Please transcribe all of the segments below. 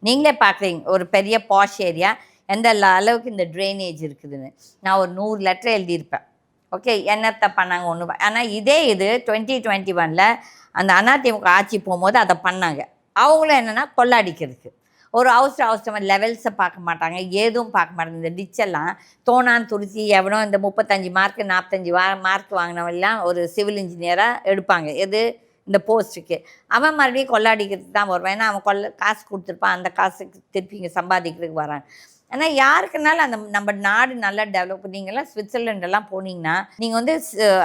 நீங்களே பார்க்குறீங்க ஒரு பெரிய பாஷ் ஏரியா எந்த அளவுக்கு இந்த ட்ரைனேஜ் இருக்குதுன்னு. நான் ஒரு 100 லெட்டர் எழுதியிருப்பேன். ஓகே, என்னத்த பண்ணாங்க ஒன்றும். ஆனால் இதே இது 2021ல் அந்த அதிமுக ஆட்சி போகும்போது அதை பண்ணாங்க. அவங்களும் என்னென்னா கொள்ளாடிக்கிறதுக்கு ஒரு அவசரமாக லெவல்ஸை பார்க்க மாட்டாங்க, எதுவும் பார்க்க மாட்டாங்க. இந்த டிச்செல்லாம் தோணான்னு துருத்தி எவனோ இந்த 35 மார்க்கு 45 மார்க் வாங்கினவெல்லாம் ஒரு சிவில் இன்ஜினியராக எடுப்பாங்க. எது இந்த போஸ்ட்டுக்கு. அவன் மறுபடியும் கொள்ளாடிக்கிறதுக்கு தான் வருவான். ஏன்னா அவன் காசு கொடுத்துருப்பான், அந்த காசுக்கு திருப்பி இங்கே சம்பாதிக்கிறதுக்கு வரான். ஆனால் யாருக்குனாலும் அந்த நம்ம நாடு நல்லா டெவலப். நீங்கள்லாம் சுவிட்சர்லாண்டெல்லாம் போனீங்கன்னா நீங்கள் வந்து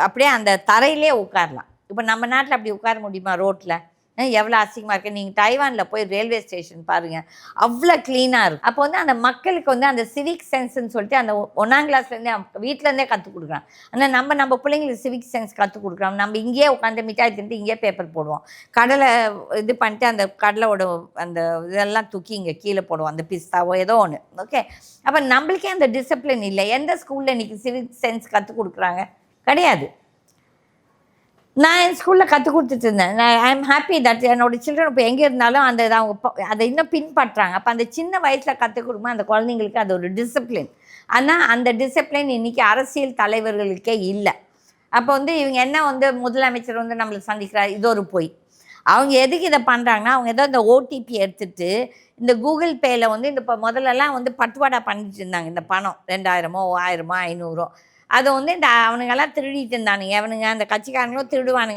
அப்படியே அந்த தரையிலே உட்காரலாம். இப்போ நம்ம நாட்டில் அப்படி உட்கார முடியுமா ரோட்டில்? எவ்வளோ அசிங்கமாக இருக்குது. நீங்கள் டைவானில் போய் ரயில்வே ஸ்டேஷன் பாருங்கள், அவ்வளோ க்ளீனாக இருக்கும். அப்போ வந்து அந்த மக்களுக்கு வந்து அந்த சிவிக் சென்ஸ்ன்னு சொல்லிட்டு அந்த 1ஆம் கிளாஸ்லேருந்தே வீட்டிலேருந்தே கற்றுக் கொடுக்குறான். ஆனால் நம்ம பிள்ளைங்களுக்கு சிவிக் சென்ஸ் கற்றுக் கொடுக்குறோம். நம்ம இங்கேயே உட்காந்து மிட்டாய் தின்ட்டு இங்கேயே பேப்பர் போடுவோம், கடலை இது பண்ணிட்டு அந்த கடலையோட அந்த இதெல்லாம் தூக்கி இங்கே கீழே போடுவோம், அந்த பிஸ்தாவோ ஏதோ ஒன்று. ஓகே, அப்போ நம்மளுக்கே அந்த டிசிப்ளின் இல்லை. எந்த ஸ்கூலில் இன்றைக்கி சிவிக் சென்ஸ் கற்றுக் கொடுக்குறாங்க? கிடையாது. நான் என் ஸ்கூலில் கற்றுக் கொடுத்துட்டு இருந்தேன். ஐ எம் ஹாப்பி தட் என்னோடய சில்ட்ரன் இப்போ எங்கே இருந்தாலும் அந்த அவங்க அதை இன்னும் பின்பற்றுறாங்க. அப்போ அந்த சின்ன வயசில் கற்றுக் கொடுக்கும்போது அந்த குழந்தைங்களுக்கு அது ஒரு டிசிப்ளின். ஆனால் அந்த டிசிப்ளின் இன்றைக்கி அரசியல் தலைவர்களுக்கே இல்லை. அப்போ வந்து இவங்க என்ன வந்து முதலமைச்சர் வந்து நம்மளை சந்திக்கிறார், இது ஒரு பொய். அவங்க எதுக்கு இதை பண்ணுறாங்கன்னா, அவங்க ஏதோ இந்த ஓடிபி எடுத்துகிட்டு இந்த கூகுள் பேயில் வந்து இந்த இப்போ முதல்லலாம் வந்து பட்டுவாடா பண்ணிட்டு இருந்தாங்க. இந்த பணம் 2000மோ 1000மோ 500 அதை வந்து இந்த அவனுங்கெல்லாம் திருடிட்டு இருந்தானுங்க. அவனுங்க அந்த கட்சிக்காரங்களும் திருடுவானுங்க.